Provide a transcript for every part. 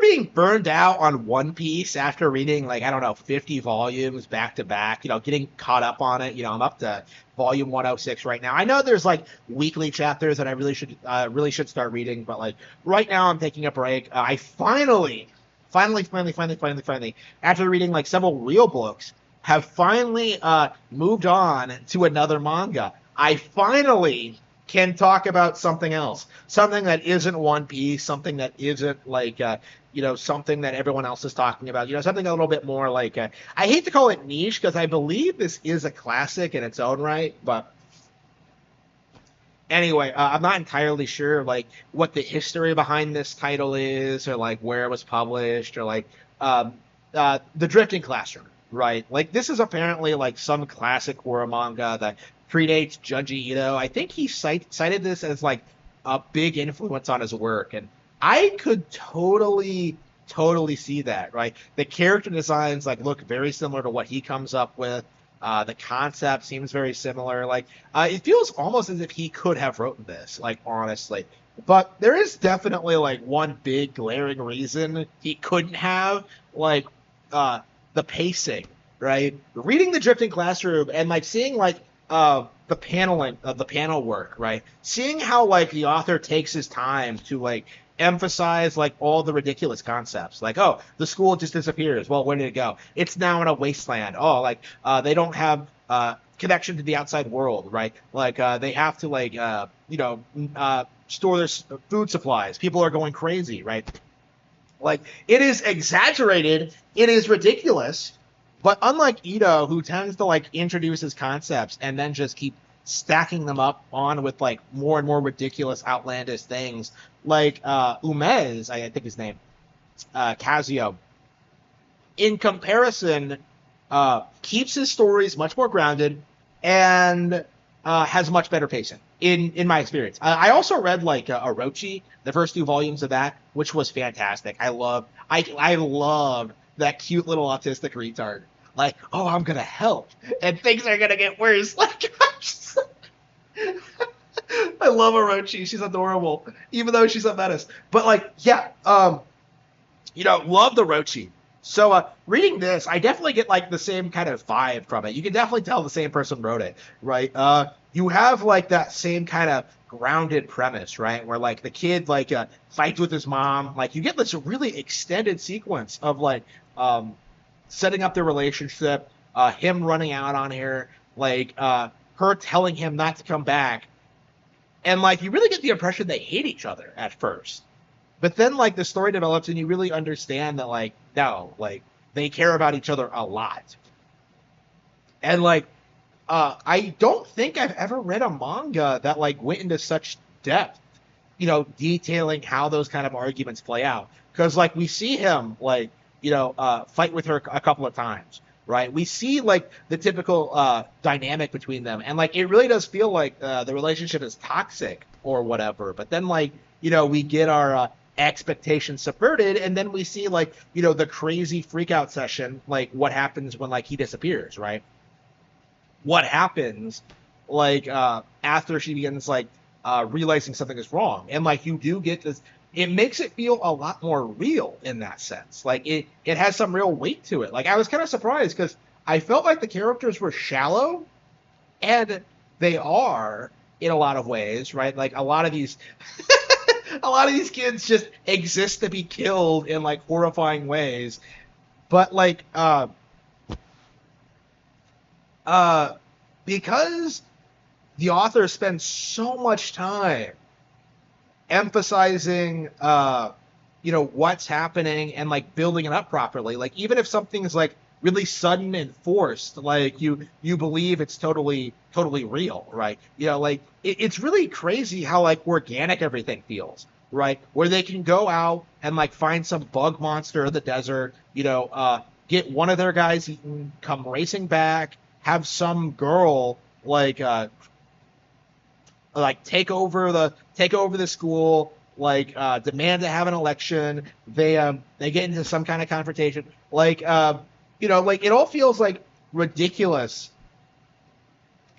being burned out on One Piece after reading like I don't know 50 volumes back to back? Getting caught up on it. I'm up to volume 106 right now. I know there's like weekly chapters that I really should start reading, but like right now I'm taking a break. I finally, after reading like several real books, have finally moved on to another manga. I finally can talk about something else, something that isn't One Piece, something that isn't like something that everyone else is talking about. Something a little bit more like I hate to call it niche because I believe this is a classic in its own right, but anyway, I'm not entirely sure like what the history behind this title is, or like where it was published, or like the Drifting Classroom, right? Like this is apparently like some classic horror manga that predates Junji Ito. I think he cited this as like a big influence on his work, and I could totally see that, right? The character designs like look very similar to what he comes up with. The concept seems very similar. Like it feels almost as if he could have written this, like honestly. But there is definitely like one big glaring reason he couldn't have, like uh, the pacing, right? Reading the Drifting Classroom and like seeing like the paneling of the panel work, right? Seeing how like the author takes his time to like emphasize like all the ridiculous concepts, like oh the school just disappears, well where did it go, it's now in a wasteland, oh like they don't have connection to the outside world, right? Like they have to like store their food supplies, people are going crazy, right? Like it is exaggerated, it is ridiculous, but unlike Ito, who tends to like introduce his concepts and then just keep stacking them up on with like more and more ridiculous, outlandish things, like Umez, I think his name, Kazuo, in comparison, keeps his stories much more grounded and has much better pacing in my experience. I also read like Orochi, the first two volumes of that, which was fantastic. I love that cute little autistic retard. Like, oh, I'm gonna help, and things are gonna get worse. Like, I love Orochi. She's adorable, even though she's a menace. But like, yeah, love the Orochi. So, reading this, I definitely get like the same kind of vibe from it. You can definitely tell the same person wrote it, right? You have like that same kind of grounded premise, right? Where like the kid like fights with his mom. Like you get this really extended sequence of like setting up their relationship, him running out on her, like her telling him not to come back, and like you really get the impression they hate each other at first, but then like the story develops and you really understand that like no, like they care about each other a lot. And like I don't think I've ever read a manga that like went into such depth, detailing how those kind of arguments play out. Because like we see him like fight with her a couple of times, right? We see like the typical dynamic between them, and like it really does feel like the relationship is toxic or whatever. But then like we get our expectations subverted, and then we see like the crazy freak out session, like what happens when like he disappears, right? What happens like after she begins like realizing something is wrong, and like you do get this, it makes it feel a lot more real in that sense. Like it has some real weight to it. Like I was kind of surprised because I felt like the characters were shallow, and they are in a lot of ways, right? Like a lot of these a lot of these kids just exist to be killed in like horrifying ways. But like uh because the author spends so much time emphasizing what's happening and like building it up properly, like even if something is like really sudden and forced, like you believe it's totally real, right? Like it's really crazy how like organic everything feels, right? Where they can go out and like find some bug monster in the desert, get one of their guys eaten, come racing back, have some girl like take over the school, like demand to have an election. They get into some kind of confrontation, like like it all feels like ridiculous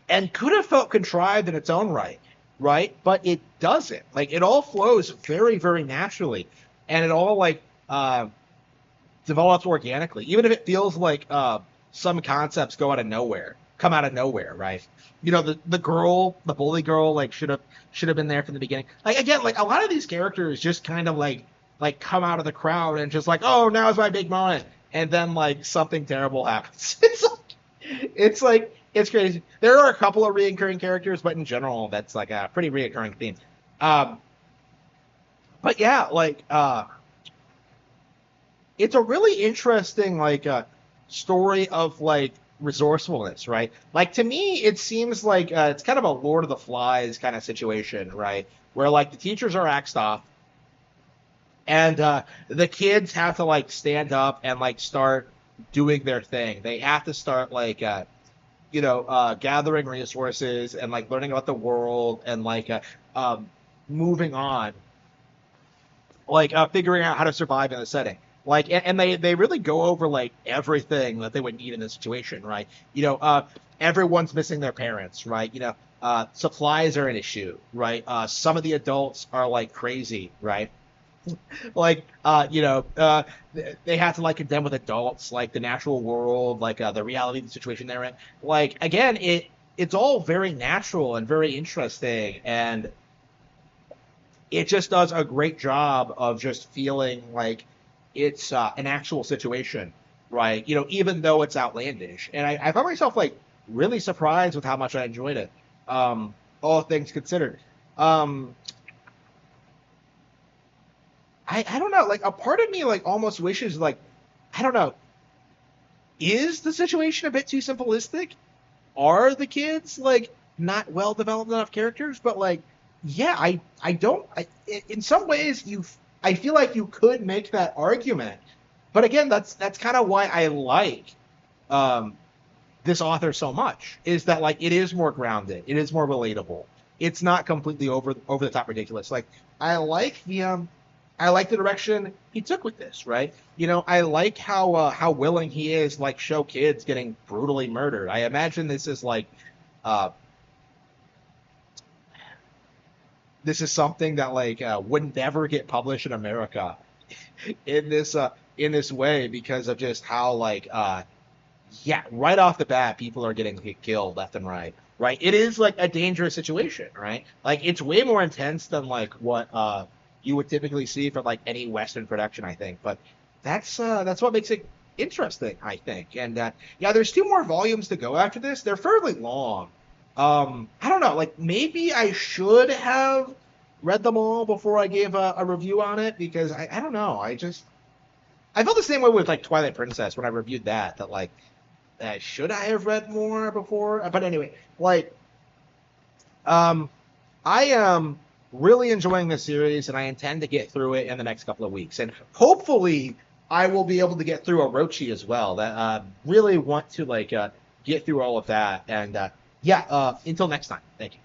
and could have felt contrived in its own right, right? But it doesn't. Like it all flows very, very naturally, and it all like uh, develops organically, even if it feels like some concepts come out of nowhere, right? You know, the girl, the bully girl, like should have been there from the beginning. Like again, like a lot of these characters just kind of like come out of the crowd and just like, oh, now's my big moment, and then like something terrible happens. It's crazy. There are a couple of reoccurring characters, but in general, that's like a pretty reoccurring theme. Um, but yeah, it's a really interesting story of like resourcefulness, right? Like to me, it seems like it's kind of a Lord of the Flies kind of situation, right? Where like the teachers are axed off, and the kids have to like stand up and like start doing their thing. They have to start gathering resources and like learning about the world and um, moving on, figuring out how to survive in the setting. And they really go over like everything that they would need in this situation, right? Everyone's missing their parents, right? Supplies are an issue, right? Some of the adults are like crazy, right? like they have to like condemn with adults like the natural world, the reality of the situation they're in. Like again, it's all very natural and very interesting, and it just does a great job of just feeling like it's an actual situation, right? Even though it's outlandish. And I found myself like really surprised with how much I enjoyed it, all things considered. Um, I don't know, like a part of me like almost wishes like, I don't know, is the situation a bit too simplistic? Are the kids like not well developed enough characters? But like, yeah, I don't. In some ways, I feel like you could make that argument. But again, that's kind of why I like um, this author so much. Is that like it is more grounded, it is more relatable. It's not completely over the top ridiculous. Like I like the direction he took with this, right? I like how willing he is like show kids getting brutally murdered. I imagine uh this is something that would never get published in America in this way because of just how yeah, right off the bat people are getting killed left and right. Right? It is like a dangerous situation, right? Like it's way more intense than like what you would typically see from like any Western production, I think. But that's what makes it interesting, I think. And yeah, there's two more volumes to go after this. They're fairly long. I don't know, like maybe I should have read them all before I gave a review on it because I don't know. I felt the same way with like Twilight Princess when I reviewed that like should I have read more before? But anyway, um, I am really enjoying this series, and I intend to get through it in the next couple of weeks. And hopefully, I will be able to get through Orochi as well. That really want to get through all of that. And yeah, until next time, thank you.